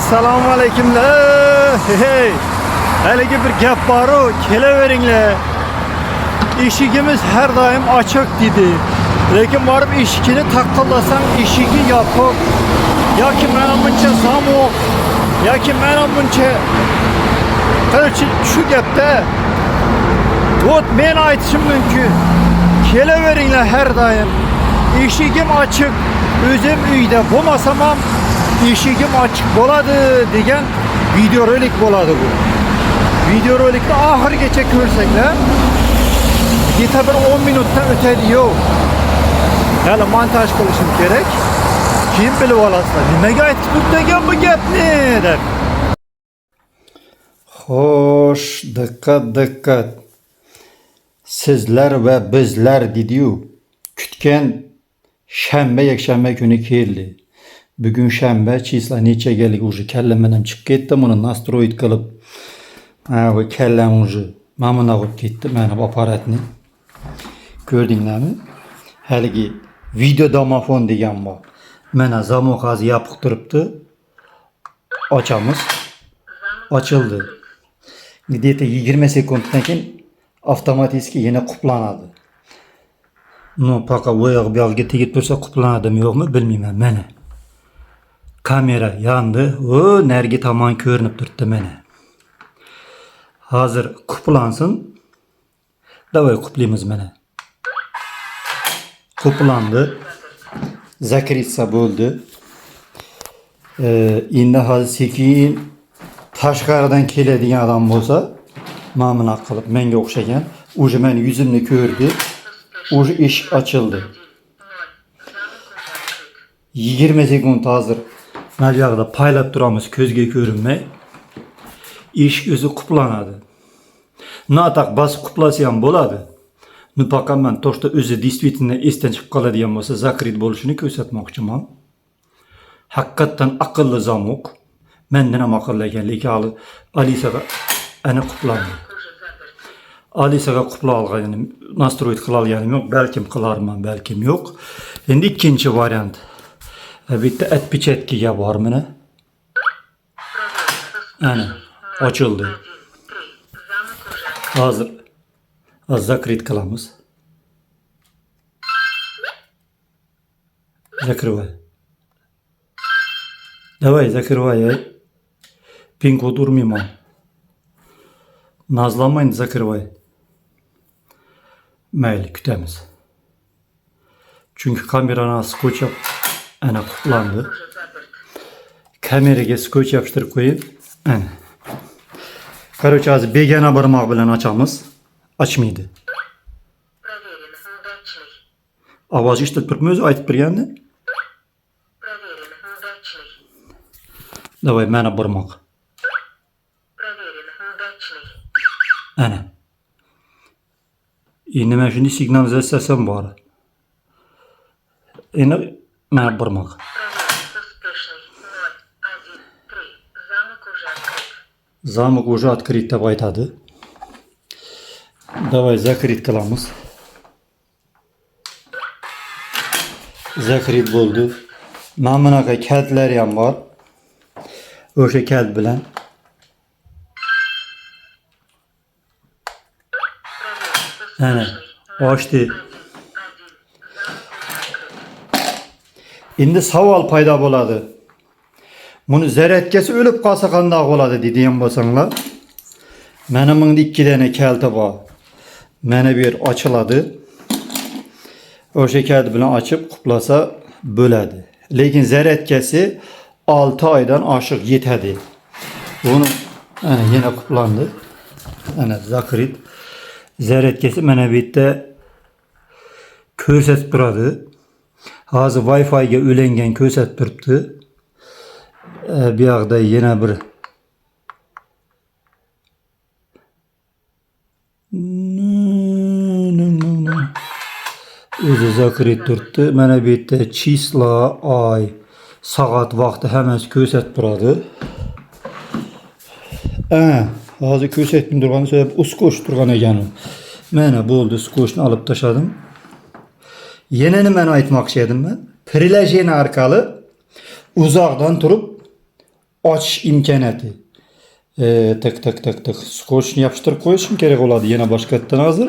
Assalomu alaykumlar. Hey. Haligi bir gap bor-ku, kelaveringlar. Eshigimiz har doim ochiq dedi. Lekin borib eshikni taqqillasang eshigi yopiq. Yoki mana buncha zamok, yoki mana buncha. Qancha shu gapda. Vot men aytishim mumkin. Kelaveringlar har doim. Eshigim ochiq. O'zim uyda bo'lmasam ham eshigim ochiq bo'ladi degan videorolik bo'ladi bu. Videorolikni oxirigacha ko'rsanglar, yeta bir 10 minutdan o'tadi yo'q. Hali montaj qilishim kerak. Keyin bilib olasizlar. Nimaga aytib turgan bu gapni deb. Xo'sh, diqqat. Sizlar va bizlar dedi-yu. Kutgan shanba yakshanba kuni keldi. Bugun shanba, chisla nechagalig уже kallam ham chiqib ketdi. Buni nastroyit qilib, bu kallam уже mamuna bo'lib ketdi. Mana bu apparatni ko'rdinglarmi? Haligi video domofon degan bor. Mana zamok hozir yopiq turibdi. Ochamiz. Ochildi. Где-то 20 sekunddan keyin avtomatik yana quplanadi. No, faqat oyoq buyog'iga tegib tursa quplanadimi yo'qmi bilmayman. Mana kamera yondi. O, narigi tomon ko'rinib turibdi mana. Hozir quplansin. Davay quplaymiz mana. Quplandi. Zakritsa bo'ldi. Endi hozir sekin tashqaridan keladigan odam bo'lsa, mana qilib menga o'xshagan, o'zi meni yuzimni ko'rdi. O'zi eshik ochildi. 20 sekund hozir mana bu yoqda paylab turamiz, ko'zga ko'rinmay. Eshik o'zi quplanadi. Nataq bosib quplasa ham bo'ladi. Faqat men to'shda o'zi действительно esdan chiqib qoladigan bo'lsa, zakrit bo'lishini ko'rsatmoqchiman. Haqiqatan aqlli zamok. Mendan ham aqlli ekan, lekin Alisaga ana quplandi. Alisaga qupla olganim, nastroyit qila olganim yo'q, balkim qilarman, balkim yo'q. Endi ikkinchi variant. Bitta отпечатkiga bor mana. Ana, ochildi. Hozir zakrit qilamiz. Закрывай. Давай, закрывай. Pin-kod urmayman. Nazlanmayın, zakirvay. Mayli, kutamiz. Çünkü kamerana skoç yap, ana quplandı. Kameraga skoç yapıştırıp koyup, ana. Короче, hozir begona barmoq bilan ochamiz. Ochmaydi. Ovoz eshitib turibmi o'zi aytib turgandi? Давай, mana barmoq. Ana. Endi men shunday signalizatsiyam bor. Endi mana barmoq. Zamok уже открыт deb aytadi. Давай zakrit qilamiz. Zakrit bo'ldi. Mana bunaqa kaltlar ham bor. O'sha kalt bilan ana ochdi. Endi savol paydo bo'ladi. Buni zaryadkasi o'lib qolsa qanday bo'ladi deydigan bo'lsanglar. Mana bunda 2 dona kalti bor. Mana bu yer ochiladi. O'sha kalt bilan ochib quplasa bo'ladi. Lekin zaryadkasi 6 oydan oshiq yetadi. Buni ana yana quplandi. Ana zakrit. Zaryadkasi mana bu yerda ko'rsatib turadi. Hozir Wi-Fi ga ulangan ko'rsatib turibdi. Bu yoqda yana bir o'zi zakrit turibdi. Mana bu yerda chisla, oy, soat vaqti hammasi ko'rsatib turadi. Hozir ko'rsatib turgani sabab uskosh turgan ekan. Mana bo'ldi, skoshni olib tashladim. Yana nimani aytmoqchi edim men? Prilojiya orqali uzoqdan turib açış imkoniyati. Tık tık tık tık. Skochni yapıştırıp koyuşum gerek oladı. Yine başqatdan hazır.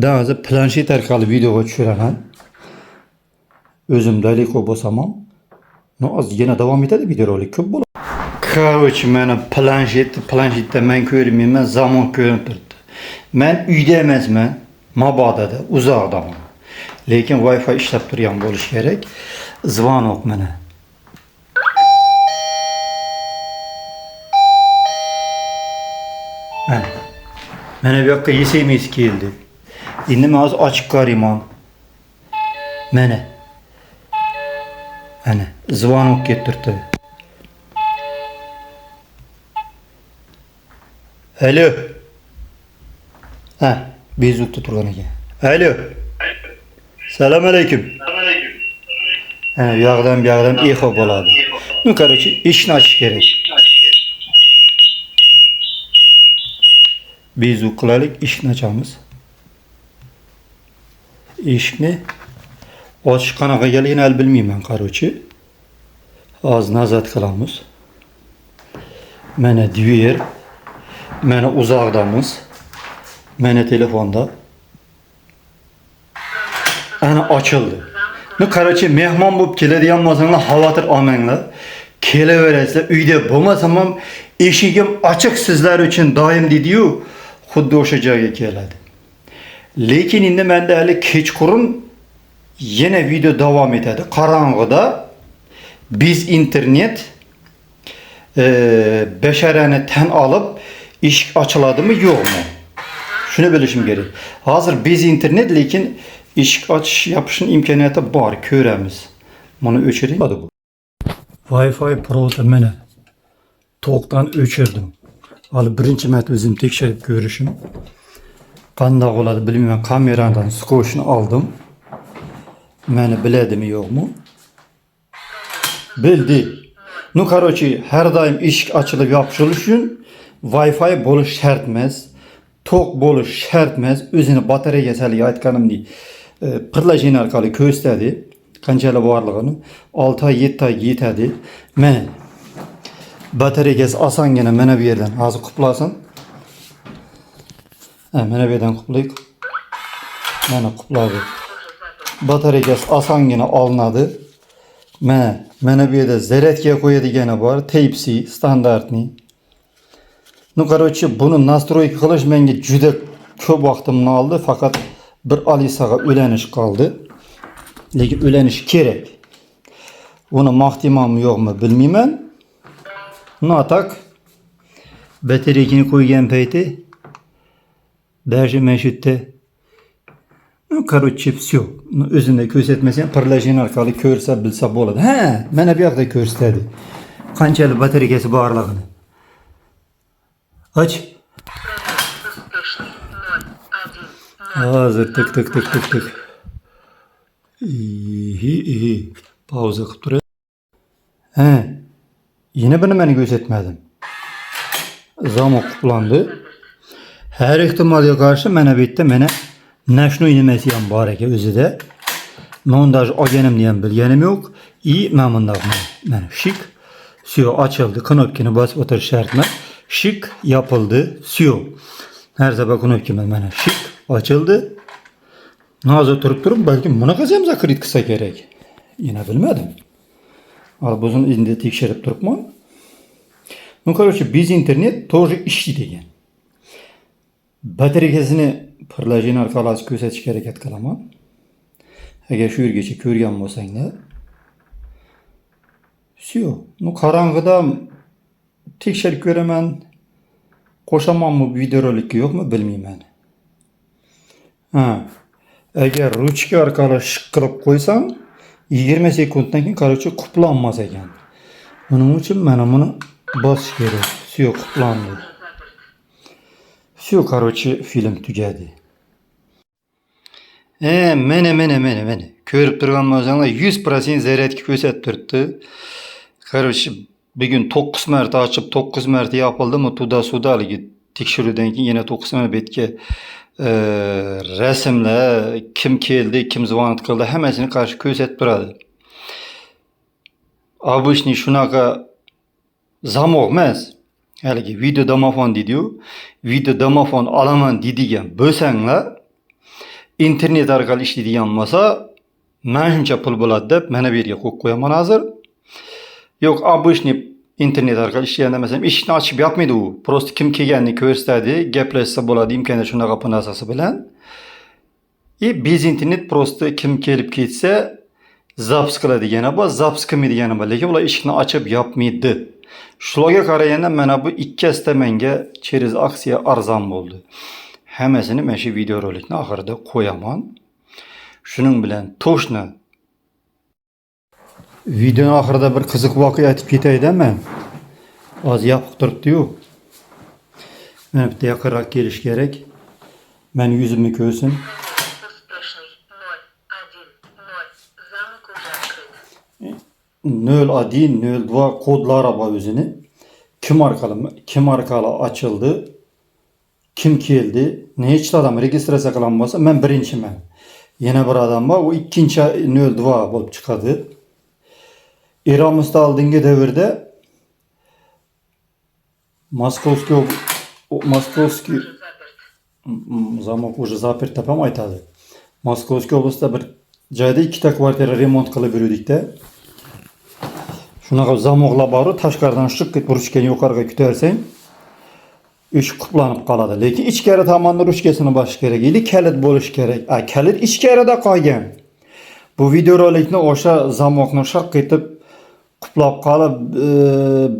Daha hozir planshet orqali videoga tushiraman. O'zim daleko bosaman. No, az yana davom etadi videorolik ko'p bo'ladi. Короче, mana planshetda men ko'rmayman, zamon ko'rinib turibdi. Men uyda emasman, Mabadada, uzoqdaman. Lekin Wi-Fi ishlab turgan bo'lish kerak. Звонок mana. Mana bu yoqqa SMS keldi. Endi men hozir ochib ko'raman. Mana. Ana, звонок kelib turibdi. Alo. Ha, bezukda turgan ekan. Alo. Assalomu alaykum. Ha, bu yoqdan eho bo'ladi. Ну, короче, eshikni ochish kerak. Bezuk qilaylik, eshikni ochamiz. Eshikni ochish qanaqaligini hali bilmayman, короче. Hozir nazar qilamiz. Mana dver. Mana uzoqdamiz. Mana telefonda. Ana ochildi. Ну, короче, mehmon bo'lib keladigan bo'lsanglar, xavotir olmanglar. Kelaverasizlar. Uyda bo'lmasam ham eshigim ochiq sizlar uchun doim dedi-yu, xuddi o'sha joyga keladi. Lekin endi menda hali kechqurun yana video davom etadi. Qorong'ida biz internet basharani tan olib eshik ochiladimi, yo'qmi? Shuni bilishim kerak. Hozir biz internet, lekin eshik ochish yopishning imkoniyati bor, ko'ramiz. Buni o'chiring. Bu Wi-Fi Pro'da mana to'qdan o'chirdim. Hali birinchi marta o'zim tekshirib ko'rishim. Qanday bo'ladi bilmayman. Kameradan skochni oldim. Meni biladimi yo'qmi? Bildi. Ну, короче, har doim eshik ochilib yopishilishi uchun Wi-Fi bo'lish shart emas. To'q bo'lish shart emas. O'zini batareyasi hali aytganimdek, pirlajin orqali ko'rsatadi. Qanchalar borligini 6 oy 7 oy yetadi. Mana batareyasi osongina mana bu yerdan hozir quplasin. Mana bu yerdan quplaylik. Mana qupladi. Batareyasi osongina olinadi. Mana bu yerda zaryadga qo'yadigani bor, Type-C standartni. Ну, короче, buni настройка qilish menga juda ko'p vaqtimni oldi, faqat bir Alisaga ulanish qoldi. Lekin ulanish kerak. Uni maqtamanmi yo'qmi bilmayman. No, tak batareyani qo'ygan payti даже mana shu yerda ну, короче, все. O'zini ko'rsatmasa ham pirlajin orqali ko'rsa bilsa bo'ladi. Ha, mana bu yoqda ko'rsatadi. Qanchalik batareyasi borligini. Aç. Hozir tık tık tık tık tık. İyi. Pauza qilib turadi. Ha. Yine buni men ko'rsatmadim. Zamok quplandi. Har ehtimolga qarshi mana bu yerda mana nashnoy nimasi ham bor ekan o'zida. Men даже olganimni ham bilganim yo'q. Mana bundoq mana shik. Все, ochildi. Knopkani bosib o'tirish shart emas. Şık yapıldı. Все. Her sabah knopkamiz mana şık açıldı. Hozir turib balki bunaqasi ham zakrit qilsa kerak. Yine bilmadim. Al buni endi tekshirib turibman. Ну, короче, без internet тоже ishlaydi degan. Batareyasini pirlajin orqali ko'rsatishga harakat qilaman. Agar shu yergacha ko'rgan bo'lsanglar. Все. Ну, qorong'ida tekshirib ko'raman. Qo'shamanmi bu videorolikka yo'qmi bilmayman. Agar ruchka orqali shiq qilib qo'ysam 20 sekunddan keyin короче quplanmas ekan. Buning uchun mana buni bosish kerak. Все, quplandi. Все, короче, film tugadi. Mana. Ko'rib turgan bo'lsanglar 100% zaryadga ko'rsatib turibdi. Короче, bugun 9 marta ochib 9 marta yopildimi, tuda haligi tekshiruvdan keyin yana 9 marta betga rasmlar, kim keldi, kim zvonot qildi, hammasini qarshi ko'rsatib turadi. Обычный shunaqa Zamok emas. Haligi video domofon deydi-yu. Video domofon olaman deydigan bo'lsanglar, internet orqali ishlaydigan bo'lsa, mana shuncha pul bo'ladi deb mana bu yerga qo'yib qo'yaman hozir. Yo'q, обычный internet orqali ishlaganda masalan eshikni ochib yopmaydi u. Просто kim kelganini ko'rsatadi, gaplashsa bo'ladi imkoniyat shunaqa bu narsasi bilan. Bez internet просто kim kelib ketsa zaps qiladigani bor, zaps qilmaydigani bor. Lekin ular eshikni ochib yopmaydi. Shularga qaraganda mana bu ikkasida menga через aksiya arzon bo'ldi. Hammasini mana shu video rolikni oxirida qo'yaman. Shuning bilan to'shni videoning oxirida bir qiziq voqea aytib ketaydan men. Oz yopiq turibdi-yu. Mana bitta yaqinroq kelish kerak. Men yuzimni ko'rsin. 0102 kodları var özünü. Kim arkalı açıldı? Kim geldi? Ne için adam registrasiya kılanmasa ben birinci men. Yine bir adam var o ikinci 02 bulup çıkadı. İramızda aldığınca devirde Moskovskiy zamok уже запер tapam aytadı. Moskovskiy oblastida bir joyda ikkita kvartira remont qilib yurdik-da. Shunaqa zamoqlar bor, tashqaridan shiq ketib ruchkani yuqoriga ko'tarsang, eshik quplanib qoladi. Lekin ichkari tomonda ruchkasini bosish kerak edi, kalit bo'lish kerak. Kalit ichkarida qolgan. Bu video rolikni o'sha zamoqni shiq etib quplab qolib,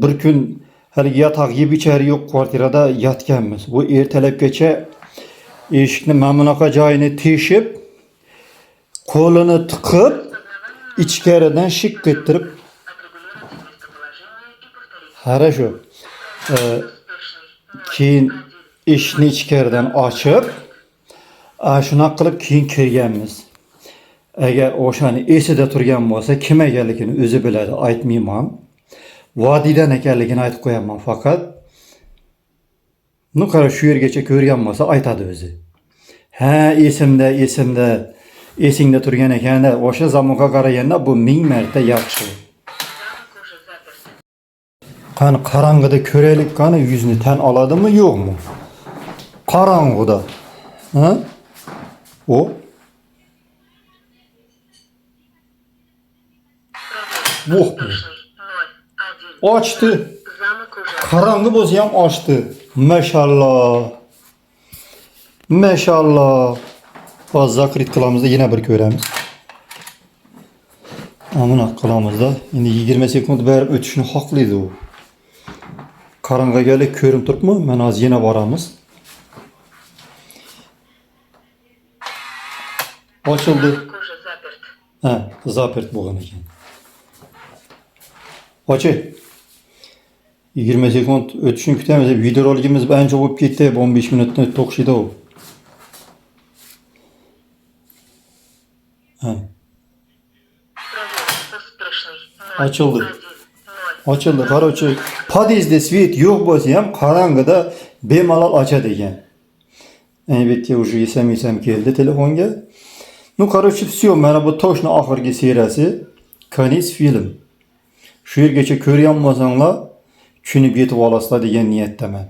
bir kun haligi yotoq yeb ichari yo'q kvartirada yotganmiz. Bu ertalabgacha eshikni mana bunaqa joyini teshib, qo'lini tiqib, ichkaridan shiq ettirib Хорошо. Keyin eshikni ichkaridan ochib, shunaqa qilib keyin kirganmiz. Agar o'shani esida turgan bo'lsa, kim ekanligini o'zi biladi, aytmayman. Vodiydan ekanligini aytib qo'yaman faqat. Qara shu yergacha ko'rgan bo'lsa, aytadi o'zi. Ha, esimda. Esingda turgan ekanda, o'sha zamonga qaraganda bu 1000 marta yaxshi. Qani qarang'ida ko'raylik, qani yuzni tan oladimi, yo'qmi? Qarang'ida. Ha? O. Oh. Ochdi. Qarang'i bo'lsa ham ochdi. Mashalloh. Mashalloh. Hozir zakrit qilamizda yana bir ko'ramiz. Amına qilamizda. Endi 20 sekund berib o'tishni xohlaydi u. Qarang'iga ko'rinib turibmi? Mana hozir yana boramiz. Ochildi. Ha, zapert bo'lgan ekan. Ochi. 20 sekund o'tishini kutamiz. Video roligimiz ancha bo'lib ketdi. 15 minutni to'xshidi u. Ha. Açıldı. Короче, подъезде свет yo'q bo'lsa ham qarang'ida bemalol ochadi ekan. Albatta уже esam keldi telefonga. Короче, все, mana bu toshni oxirgi seriyasi konец film. Shu yergacha ko'rgan bo'lsanglar, tushunib yetib olasizlar degan niyatdaman.